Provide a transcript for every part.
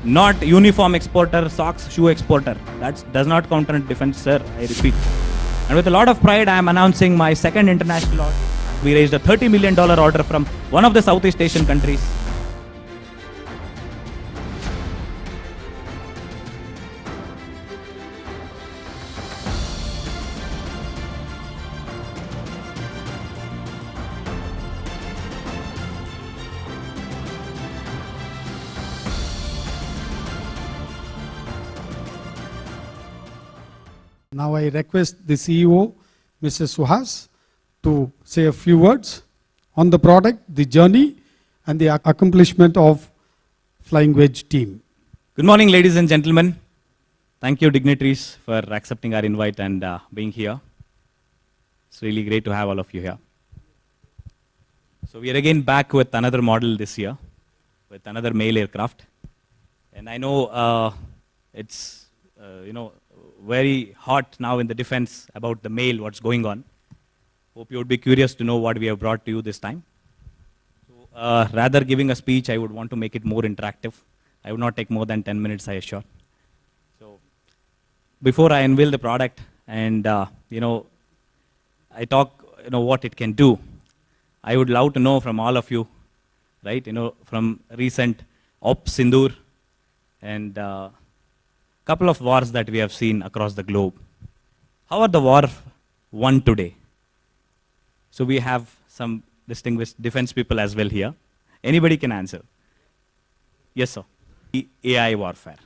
not uniform exporter, socks, shoe exporter. That does not count on defense, sir, I repeat. And with a lot of pride, I am announcing my second international order. We raised a $30 million order from one of the Southeast Asian countries. Now I request the CEO, Mr. Suhas, to say a few words on the product, the journey, and the accomplishment of Flying Wedge team. Good morning, ladies and gentlemen. Thank you, dignitaries, for accepting our invite and being here. It's really great to have all of you here. So we are again back with another model this year, with another mail aircraft. And I know it's, very hot now in the defense about the mail, what's going on. Hope you would be curious to know what we have brought to you this time. So, rather giving a speech, I would want to make it more interactive. I would not take more than 10 minutes, I assure. So, before I unveil the product and, I talk, what it can do, I would love to know from all of you, right, from recent Op Sindoor and couple of wars that we have seen across the globe. How are the war won today? So we have some distinguished defense people as well here. Anybody can answer? Yes, sir. AI warfare.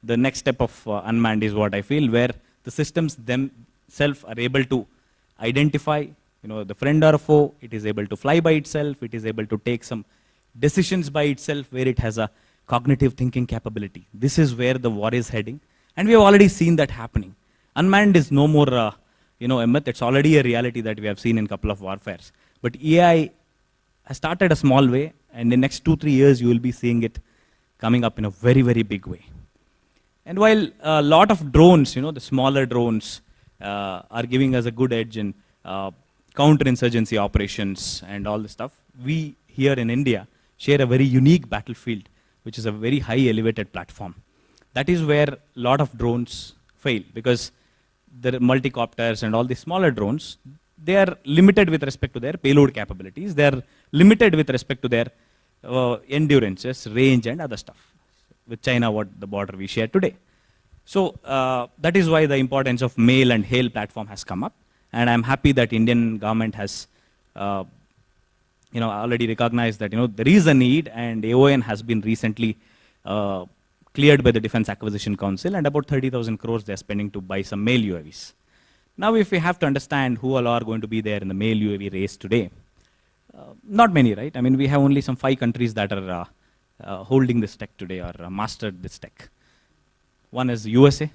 The next step of unmanned is what I feel, where the systems themselves are able to identify, the friend or foe. It is able to fly by itself. It is able to take some decisions by itself, where it has a cognitive thinking capability. This is where the war is heading, and we have already seen that happening. Unmanned is no more, a myth. It's already a reality that we have seen in a couple of warfares. But AI has started a small way, and in the next 2-3 years, you will be seeing it coming up in a very, very big way. And while a lot of drones, the smaller drones, are giving us a good edge in counterinsurgency operations and all this stuff, we here in India share a very unique battlefield, which is a very high elevated platform. That is where a lot of drones fail, because the multicopters and all the smaller drones, they are limited with respect to their payload capabilities. They are limited with respect to their endurances, range and other stuff. With China, what the border we share today. So that is why the importance of mail and hail platform has come up. And I'm happy that Indian government has already recognized that, there is a need, and AON has been recently cleared by the Defense Acquisition Council, and about 30,000 crores they're spending to buy some mail UAVs. Now, if we have to understand who all are going to be there in the mail UAV race today, not many, right? I mean, we have only some 5 countries that are holding this tech today, or mastered this tech. One is USA,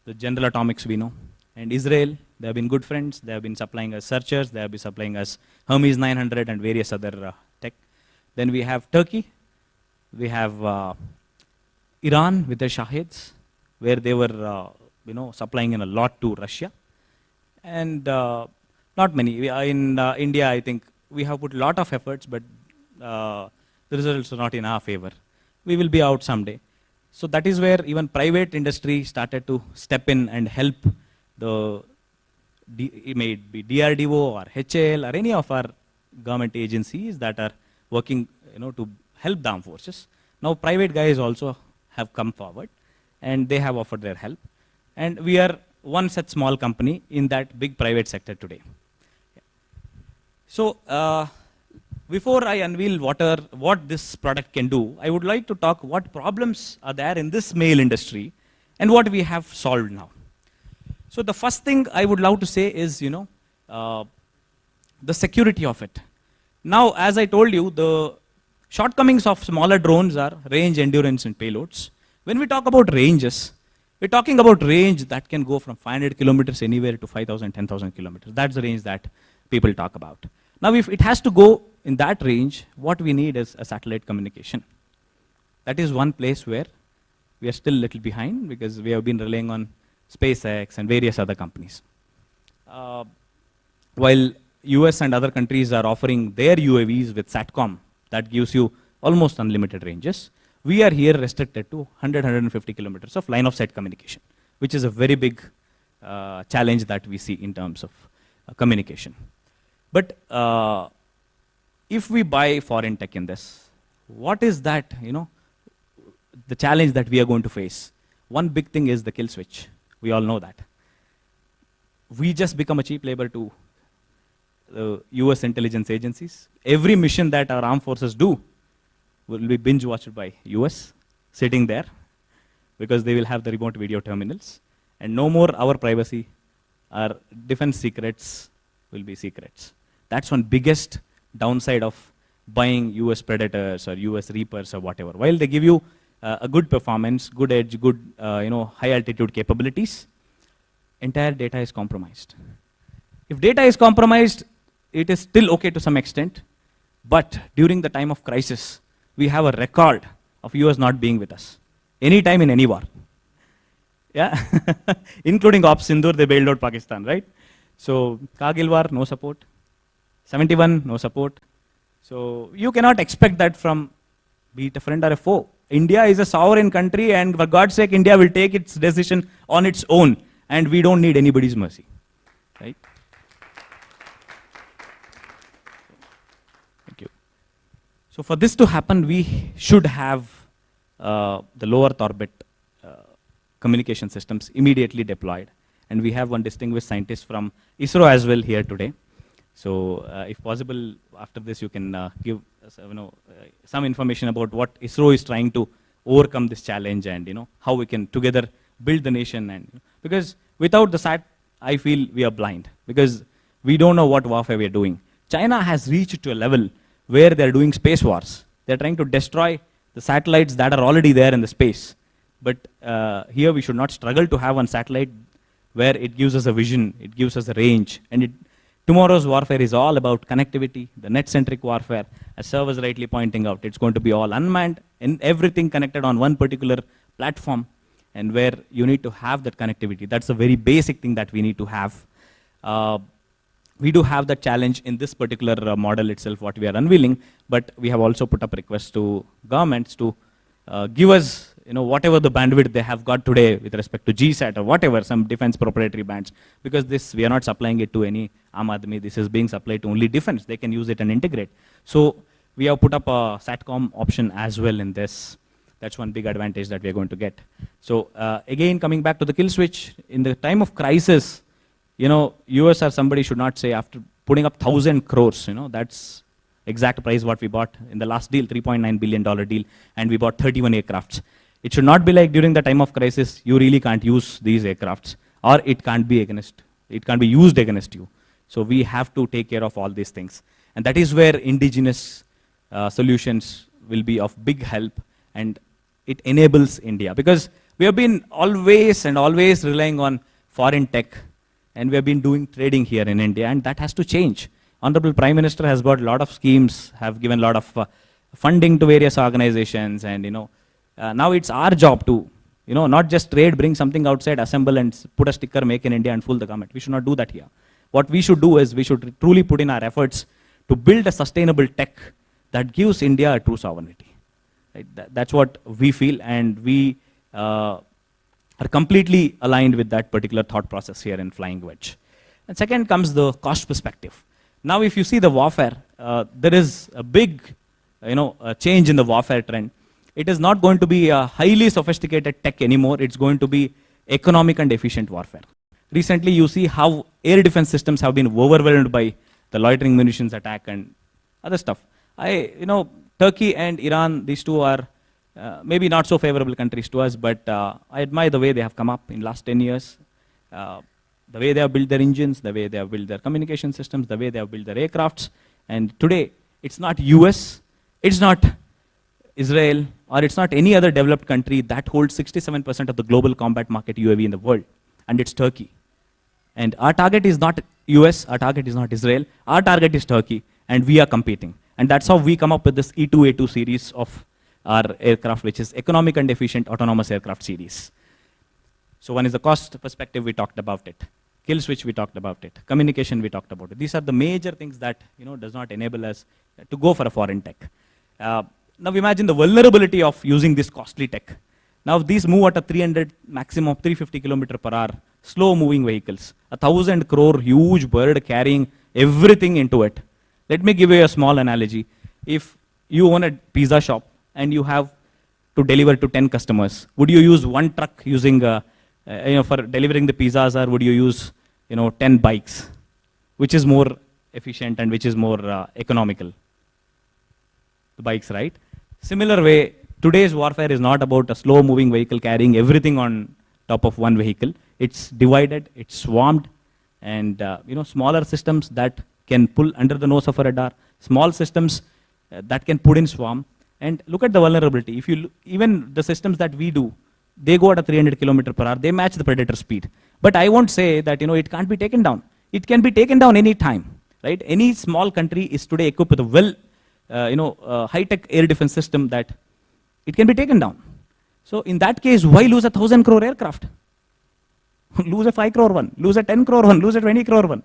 the General Atomics we know, and Israel. They have been good friends. They have been supplying us searchers. They have been supplying us Hermes 900 and various other tech. Then we have Turkey. We have Iran with their Shahids, where they were, supplying in a lot to Russia. And not many. In India, I think we have put a lot of efforts, but the results are not in our favor. We will be out someday. So that is where even private industry started to step in and help the it may be DRDO or HAL or any of our government agencies that are working, to help the armed forces. Now, private guys also have come forward, and they have offered their help. And we are one such small company in that big private sector today. So, before I unveil what this product can do, I would like to talk what problems are there in this mail industry and what we have solved now. So the first thing I would love to say is, the security of it. Now, as I told you, the shortcomings of smaller drones are range, endurance, and payloads. When we talk about ranges, we're talking about range that can go from 500 kilometers anywhere to 5,000, 10,000 kilometers. That's the range that people talk about. Now, if it has to go in that range, what we need is a satellite communication. That is one place where we are still a little behind, because we have been relying on SpaceX and various other companies. While US and other countries are offering their UAVs with SATCOM, that gives you almost unlimited ranges. We are here restricted to 100-150 kilometers of line of sight communication, which is a very big challenge that we see in terms of communication. But if we buy foreign tech in this, what is that, the challenge that we are going to face? One big thing is the kill switch. We all know that. We just become a cheap labor to the US intelligence agencies. Every mission that our armed forces do will be binge watched by US, sitting there, because they will have the remote video terminals. And no more our privacy, our defense secrets will be secrets. That's one biggest downside of buying US Predators or US Reapers or whatever. While they give you a good performance, good edge, good high altitude capabilities, entire data is compromised. If data is compromised, it is still okay to some extent, but during the time of crisis, we have a record of US not being with us, anytime in any war. Yeah, including Op Sindoor, they bailed out Pakistan, right? So Kargil war, no support. 71, no support. So you cannot expect that from, be it a friend or a foe. India is a sovereign country, and for God's sake, India will take its decision on its own, and we don't need anybody's mercy, right? Thank you. So for this to happen, we should have the low Earth orbit communication systems immediately deployed. And we have one distinguished scientist from ISRO as well here today. So if possible, after this you can give some information about what ISRO is trying to overcome this challenge, and how we can together build the nation. And because without the SAT, I feel we are blind, because we don't know what warfare we are doing. China has reached to a level where they are doing space wars. They are trying to destroy the satellites that are already there in the space. But here we should not struggle to have one satellite where it gives us a vision, it gives us a range. And tomorrow's warfare is all about connectivity, the net-centric warfare. As Sir was rightly pointing out, it's going to be all unmanned and everything connected on one particular platform, and where you need to have that connectivity. That's a very basic thing that we need to have. We do have that challenge in this particular model itself, what we are unveiling, but we have also put up requests to governments to give us whatever the bandwidth they have got today with respect to GSAT or whatever, some defense proprietary bands, because this, we are not supplying it to any Aam Aadmi, this is being supplied to only defense, they can use it and integrate. So we have put up a SATCOM option as well in this. That's one big advantage that we are going to get. So again, coming back to the kill switch, in the time of crisis, US or somebody should not say after putting up 1,000 crores, that's exact price what we bought in the last deal, $3.9 billion deal, and we bought 31 aircrafts. It should not be like during the time of crisis, you really can't use these aircrafts, or it can't be used against you. So we have to take care of all these things. And that is where indigenous solutions will be of big help, and it enables India. Because we have been always relying on foreign tech, and we have been doing trading here in India, and that has to change. Honorable Prime Minister has got a lot of schemes, have given a lot of funding to various organizations, and now it's our job to, not just trade, bring something outside, assemble and put a sticker, make in India and fool the government. We should not do that here. What we should do is we should truly put in our efforts to build a sustainable tech that gives India a true sovereignty. Right? That's what we feel, and we are completely aligned with that particular thought process here in Flying Wedge. And second comes the cost perspective. Now if you see the warfare, there is a big change in the warfare trend. It is not going to be a highly sophisticated tech anymore. It's going to be economic and efficient warfare. Recently, you see how air defense systems have been overwhelmed by the loitering munitions attack and other stuff. Turkey and Iran, these two are maybe not so favorable countries to us, but I admire the way they have come up in last 10 years. The way they have built their engines, the way they have built their communication systems, the way they have built their aircrafts. And today, it's not US, it's not Israel, or it's not any other developed country that holds 67% of the global combat market UAV in the world, and it's Turkey. And our target is not US, our target is not Israel, our target is Turkey, and we are competing. And that's how we come up with this E2A2 series of our aircraft, which is economic and efficient autonomous aircraft series. So one is the cost perspective, we talked about it. Kill switch, we talked about it. Communication, we talked about it. These are the major things that does not enable us to go for a foreign tech. now imagine the vulnerability of using this costly tech. Now these move at a 300, maximum 350 kilometer per hour, slow moving vehicles, 1,000 crore huge bird carrying everything into it. Let me give you a small analogy. If you own a pizza shop and you have to deliver to 10 customers, would you use one truck using, for delivering the pizzas, or would you use, 10 bikes? Which is more efficient and which is more economical? The bikes, right? Similar way, today's warfare is not about a slow moving vehicle carrying everything on top of one vehicle. It's divided, it's swarmed, and smaller systems that can pull under the nose of a radar, small systems that can put in swarm. And look at the vulnerability. If you even the systems that we do, they go at a 300 kilometer per hour, they match the predator speed. But I won't say that it can't be taken down. It can be taken down any time, right? Any small country is today equipped with a high-tech air defense system that it can be taken down. So in that case, why lose 1,000 crore aircraft? Lose a 5 crore one, lose a 10 crore one, lose a 20 crore one.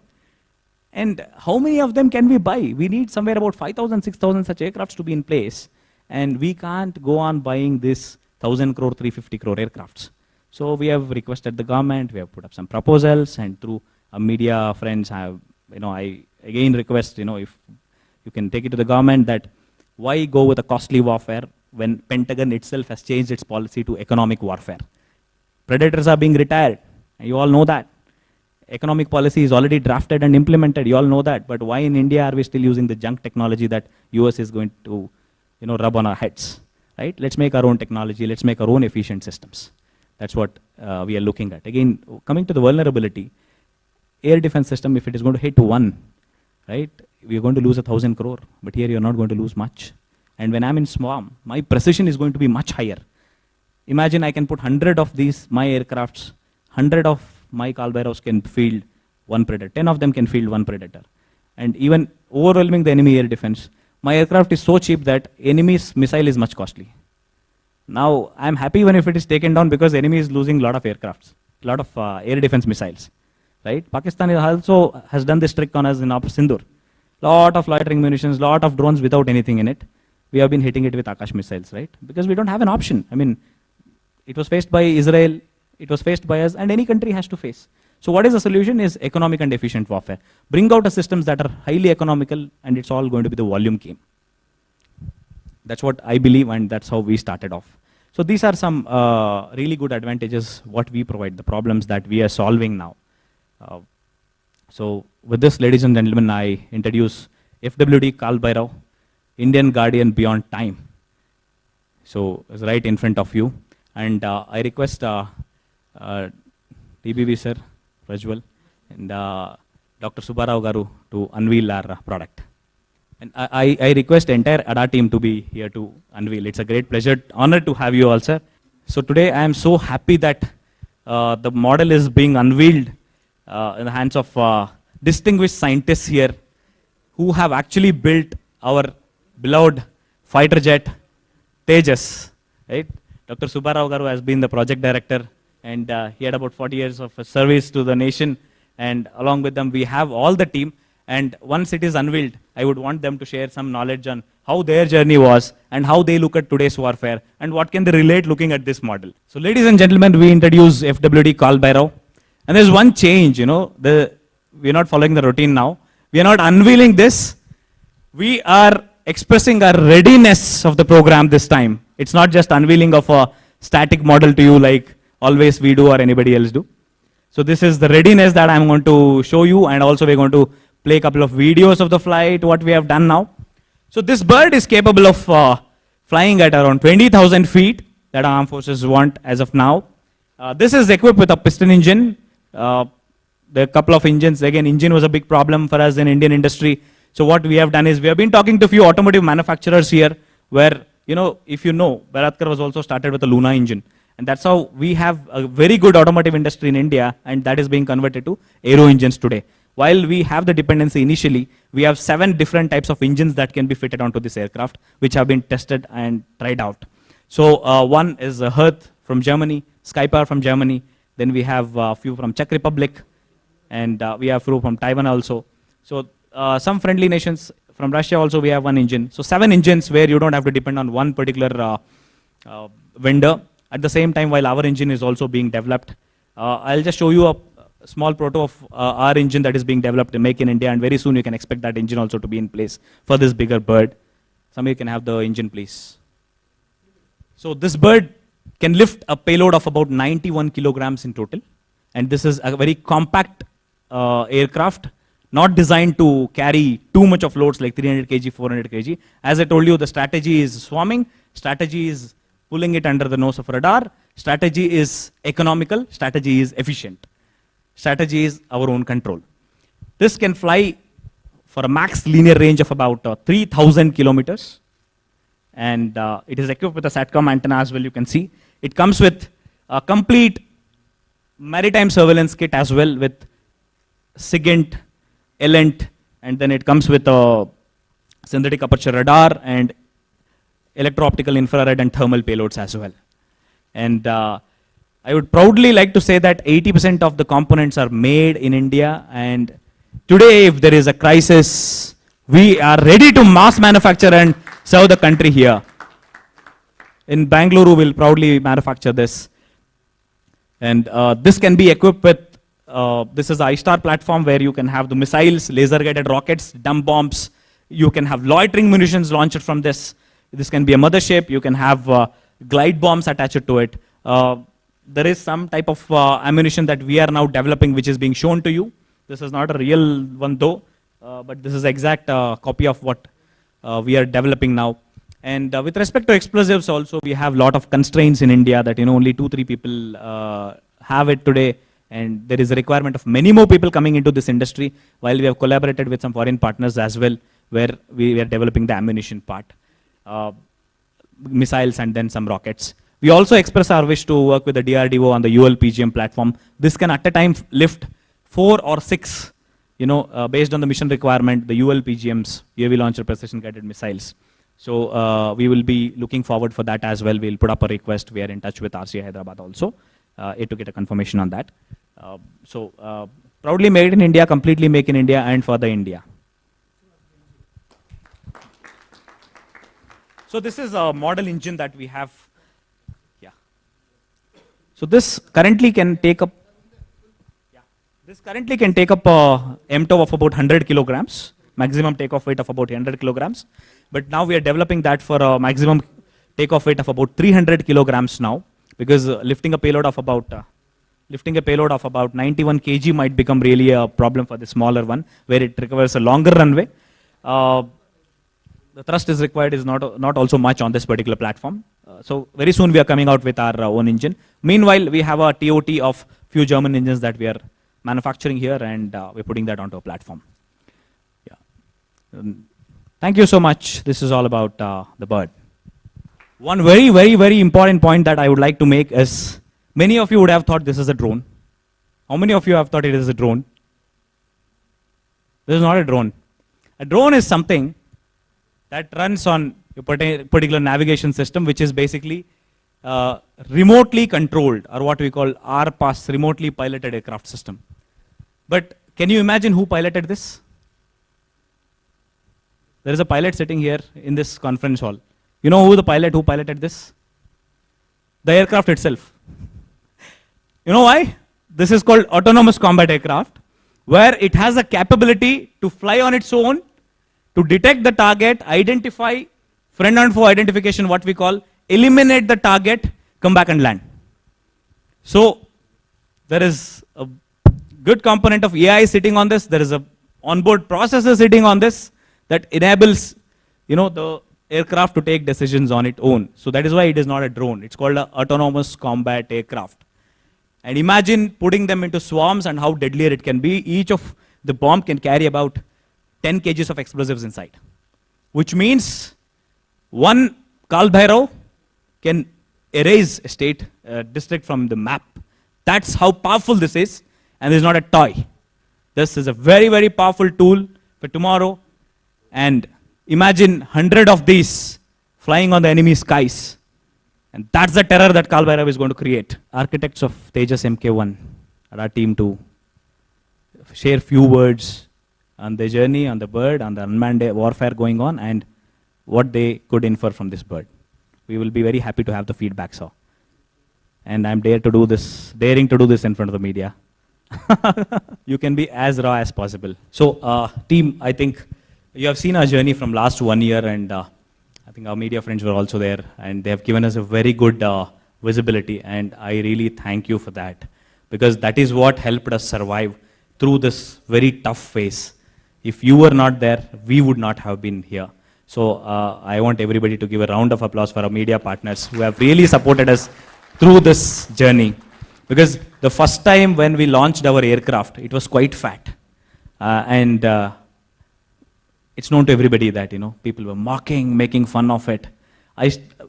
And how many of them can we buy? We need somewhere about 5,000, 6,000 such aircrafts to be in place. And we can't go on buying this 1,000 crore, 350 crore aircrafts. So we have requested the government, we have put up some proposals, and through media friends have, I again request, if you can take it to the government, that why go with a costly warfare when Pentagon itself has changed its policy to economic warfare? Predators are being retired, and you all know that. Economic policy is already drafted and implemented, you all know that. But why in India are we still using the junk technology that US is going to rub on our heads, right? Let's make our own technology, let's make our own efficient systems. That's what we are looking at. Again, coming to the vulnerability, air defense system, if it is going to hit one, right, we are going to lose 1,000 crore, but here you're not going to lose much. And when I'm in swarm, my precision is going to be much higher. Imagine I can put 100 of these, my aircrafts, 100 of my KAALABHAIRAVs can field one predator, 10 of them can field one predator. And even overwhelming the enemy air defense, my aircraft is so cheap that enemy's missile is much costly. Now, I'm happy when if it is taken down because enemy is losing a lot of aircrafts, a lot of air defense missiles, right? Pakistan also has done this trick on us in Operation Sindoor. Lot of loitering munitions, lot of drones without anything in it. We have been hitting it with Akash missiles, right? Because we don't have an option. I mean, it was faced by Israel, it was faced by us, and any country has to face. So what is the solution is economic and efficient warfare. Bring out the systems that are highly economical, and it's all going to be the volume game. That's what I believe, and that's how we started off. So these are some really good advantages, what we provide, the problems that we are solving now. So with this, ladies and gentlemen, I introduce FWD KAALABHAIRAV, Indian Guardian Beyond Time. So it's right in front of you. And I request TBB sir, Rajwal, and Dr. Subbarao Garu to unveil our product. And I request the entire ADA team to be here to unveil. It's a great pleasure, honor to have you all, sir. So today I am so happy that the model is being unveiled in the hands of distinguished scientists here who have actually built our beloved fighter jet, Tejas, right? Dr. Subbarao Garu has been the project director, and he had about 40 years of service to the nation, and along with them we have all the team. And once it is unveiled, I would want them to share some knowledge on how their journey was and how they look at today's warfare and what can they relate looking at this model. So ladies and gentlemen, we introduce FWD KAALABHAIRAV. And there's one change, we're not following the routine now. We are not unveiling this. We are expressing our readiness of the program this time. It's not just unveiling of a static model to you like always we do or anybody else do. So this is the readiness that I'm going to show you, and also we're going to play a couple of videos of the flight, what we have done now. So this bird is capable of flying at around 20,000 feet that our armed forces want as of now. This is equipped with a piston engine. There are a couple of engines. Again, engine was a big problem for us in Indian industry. So what we have done is we have been talking to a few automotive manufacturers here where, if you know, Bharatkar was also started with a Luna engine. And that's how we have a very good automotive industry in India, and that is being converted to aero engines today. While we have the dependency initially, we have 7 different types of engines that can be fitted onto this aircraft, which have been tested and tried out. So one is Hertz from Germany, Skypower from Germany, then we have a few from Czech Republic, and we have a few from Taiwan also. So some friendly nations, from Russia also we have one engine. So 7 engines where you don't have to depend on one particular vendor. At the same time, while our engine is also being developed, I'll just show you a small proto of our engine that is being developed to make in India, and very soon you can expect that engine also to be in place for this bigger bird. Somebody can have the engine, please. So this bird can lift a payload of about 91 kilograms in total, and this is a very compact aircraft, not designed to carry too much of loads like 300 kg, 400 kg. As I told you, the strategy is swarming, strategy is pulling it under the nose of radar, strategy is economical, strategy is efficient. Strategy is our own control. This can fly for a max linear range of about 3,000 kilometers. And it is equipped with a SATCOM antenna as well, you can see. It comes with a complete maritime surveillance kit as well with SIGINT, ELENT, and then it comes with a synthetic aperture radar and electro-optical infrared and thermal payloads as well. And I would proudly like to say that 80% of the components are made in India, and today if there is a crisis, we are ready to mass manufacture and serve the country here. In Bangalore, we'll proudly manufacture this. And this can be equipped with, this is the I-STAR platform where you can have the missiles, laser-guided rockets, dump bombs. You can have loitering munitions launched from this. This can be a mothership. You can have glide bombs attached to it. There is some type of ammunition that we are now developing which is being shown to you. This is not a real one though, but this is exact copy of what we are developing now. And with respect to explosives also, we have a lot of constraints in India that only 2-3 people have it today. And there is a requirement of many more people coming into this industry, while we have collaborated with some foreign partners as well, where we are developing the ammunition part, missiles and then some rockets. We also express our wish to work with the DRDO on the ULPGM platform. This can at a time lift 4 or 6, based on the mission requirement, the ULPGMs, UAV Launcher Precision Guided Missiles. So we will be looking forward for that as well. We'll put up a request. We are in touch with RCA Hyderabad also to get a confirmation on that. Proudly made in India, completely make in India and for the India. So this is a model engine that we have. Yeah. So this currently can take up. Yeah. This currently can take up a MTOW of about 100 kilograms, maximum takeoff weight of about 100 kilograms. But now we are developing that for a maximum takeoff weight of about 300 kilograms now, because lifting a payload of about 91 kg might become really a problem for the smaller one, where it requires a longer runway. The thrust is required is not also much on this particular platform. So very soon we are coming out with our own engine. Meanwhile, we have a TOT of few German engines that we are manufacturing here, and we're putting that onto a platform. Yeah. Thank you so much. This is all about the bird. One very, very, very important point that I would like to make is, many of you would have thought this is a drone. How many of you have thought it is a drone? This is not a drone. A drone is something that runs on a particular navigation system, which is basically remotely controlled, or what we call RPAS, remotely piloted aircraft system. But can you imagine who piloted this? There is a pilot sitting here in this conference hall. You know who the pilot who piloted this? The aircraft itself. You know why? This is called autonomous combat aircraft, where it has a capability to fly on its own, to detect the target, identify, friend and foe identification, what we call, eliminate the target, come back and land. So there is a good component of AI sitting on this. There is a onboard processor sitting on this that enables, the aircraft to take decisions on its own. So that is why it is not a drone. It's called an autonomous combat aircraft. And imagine putting them into swarms and how deadlier it can be. Each of the bomb can carry about 10 kgs of explosives inside, which means one KAALABHAIRAV can erase a state, district from the map. That's how powerful this is, and this is not a toy. This is a very, very powerful tool for tomorrow. And imagine 100 of these flying on the enemy skies. And that's the terror that KAALABHAIRAV is going to create. Architects of Tejas Mk1 are our team to share few words on the journey, on the bird, on the unmanned warfare going on, and what they could infer from this bird. We will be very happy to have the feedback, sir. And I'm daring to do this in front of the media. You can be as raw as possible. So, team, I think you have seen our journey from last 1 year, and I think our media friends were also there, and they have given us a very good visibility, and I really thank you for that, because that is what helped us survive through this very tough phase. If you were not there, we would not have been here. So I want everybody to give a round of applause for our media partners who have really supported us through this journey. Because the first time when we launched our aircraft, it was quite fat. And it's known to everybody that, you know, people were mocking, making fun of it.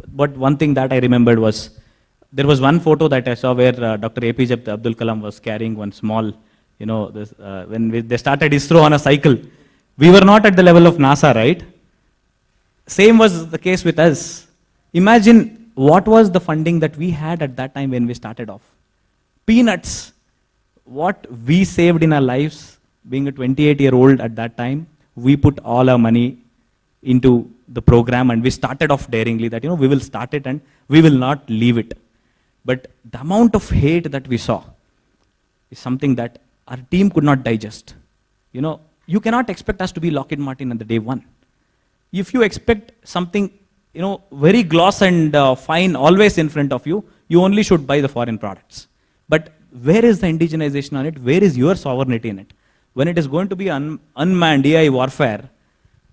But one thing that I remembered was, there was one photo that I saw where Dr. APJ Abdul Kalam was carrying one small, you know, this, when they started ISRO on a cycle. We were not at the level of NASA, right? Same was the case with us. Imagine what was the funding that we had at that time when we started off. Peanuts. What we saved in our lives, being a 28-year-old at that time, we put all our money into the program, and we started off daringly that, you know, we will start it and we will not leave it. But the amount of hate that we saw is something that our team could not digest. You know, you cannot expect us to be Lockheed Martin on the day one. If you expect something, you know, very gloss and fine always in front of you, you only should buy the foreign products. But where is the indigenization on it? Where is your sovereignty in it? When it is going to be unmanned AI warfare,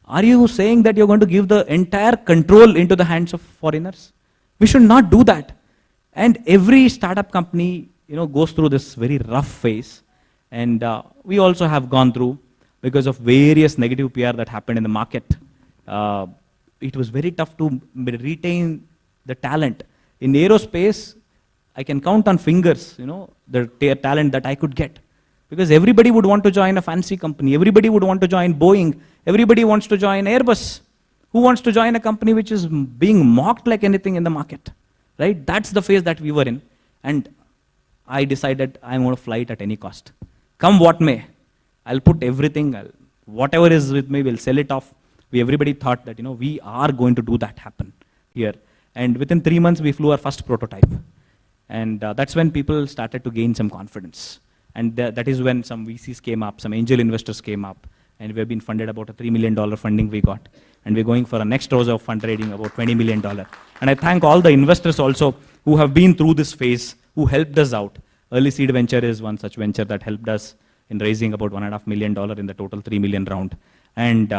are you saying that you're going to give the entire control into the hands of foreigners? We should not do that. And every startup company, you know, goes through this very rough phase. And we also have gone through, because of various negative PR that happened in the market. It was very tough to retain the talent. In aerospace, I can count on fingers, you know, the talent that I could get. Because everybody would want to join a fancy company. Everybody would want to join Boeing. Everybody wants to join Airbus. Who wants to join a company which is being mocked like anything in the market? Right? That's the phase that we were in. And I decided I'm going to fly it at any cost. Come what may. I'll put everything, whatever is with me, we'll sell it off. Everybody thought that, you know, we are going to do that happen here. And within 3 months, we flew our first prototype. And that's when people started to gain some confidence. And that is when some VCs came up, some angel investors came up, and we've been funded about a $3 million funding we got. And we're going for a next round of fundraising, about $20 million. And I thank all the investors also who have been through this phase, who helped us out. Early Seed Venture is one such venture that helped us in raising about $1.5 million in the total $3 million round. And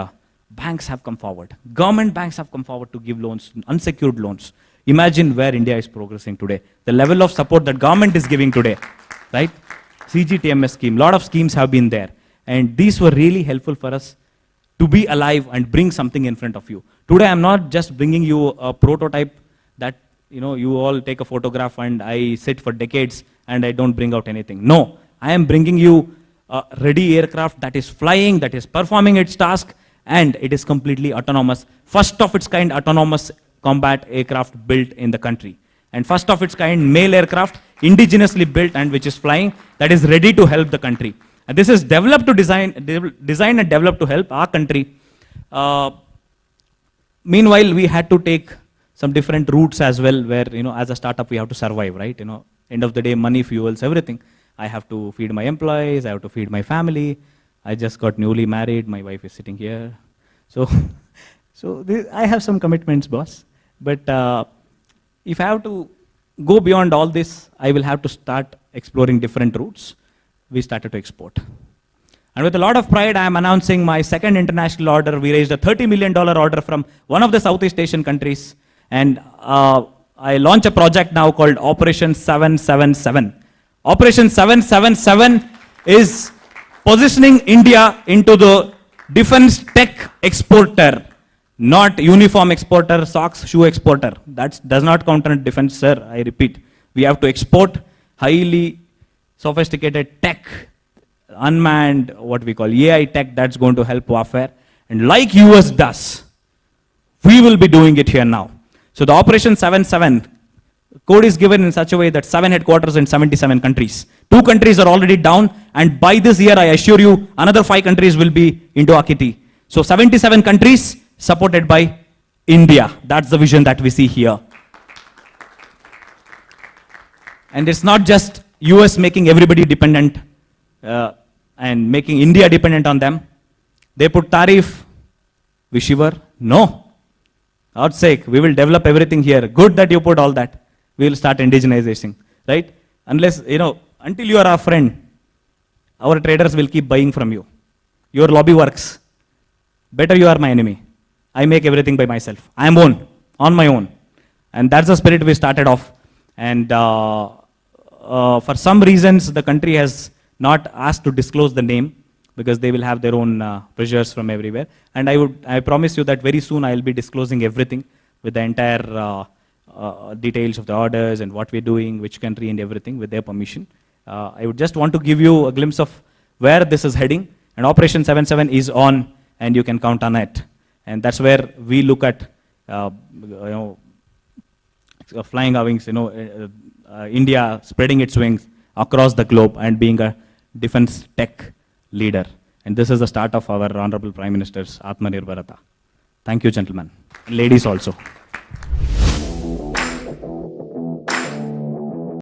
banks have come forward. Government banks have come forward to give loans, unsecured loans. Imagine where India is progressing today. The level of support that government is giving today, right? CGTMS scheme, lot of schemes have been there. And these were really helpful for us to be alive and bring something in front of you. Today, I'm not just bringing you a prototype that, you know, you all take a photograph and I sit for decades and I don't bring out anything. No, I am bringing you a ready aircraft that is flying, that is performing its task, and it is completely autonomous. First of its kind autonomous combat aircraft built in the country. And first of its kind male aircraft, indigenously built and which is flying, that is ready to help the country. And this is developed to design and developed to help our country. Meanwhile, we had to take some different routes as well, where, you know, as a startup, we have to survive, right? You know, end of the day, money fuels everything. I have to feed my employees, I have to feed my family. I just got newly married, my wife is sitting here. So, I have some commitments, boss. But if I have to go beyond all this, I will have to start exploring different routes. We started to export. And with a lot of pride, I am announcing my second international order. We raised a $30 million order from one of the Southeast Asian countries. And I launch a project now called Operation 777. Operation 777 is positioning India into the defense tech exporter, not uniform exporter, socks, shoe exporter. That does not count on defense, sir. I repeat. We have to export highly sophisticated tech, unmanned, what we call AI tech, that's going to help warfare. And like US does, we will be doing it here now. So the Operation 77 code is given in such a way that 7 headquarters in 77 countries. 2 countries are already down, and by this year, I assure you, another 5 countries will be into Akiti. So 77 countries supported by India. That's the vision that we see here. And it's not just US making everybody dependent and making India dependent on them. They put tariff, we shiver. No. God's sake, we will develop everything here. Good that you put all that. We will start indigenizing, right? Unless, until you are our friend, our traders will keep buying from you. Your lobby works. Better you are my enemy. I make everything by myself. I am on my own. And that's the spirit we started off. And for some reasons, the country has not asked to disclose the name because they will have their own pressures from everywhere. And I promise you that very soon I will be disclosing everything with the entire details of the orders and what we're doing, which country and everything with their permission. I would just want to give you a glimpse of where this is heading. And Operation 77 is on, and you can count on it. And that's where we look at, flying our wings, India spreading its wings across the globe and being a defense tech leader. And this is the start of our Honorable Prime Minister's Atmanirbharata. Thank you, gentlemen. Ladies also.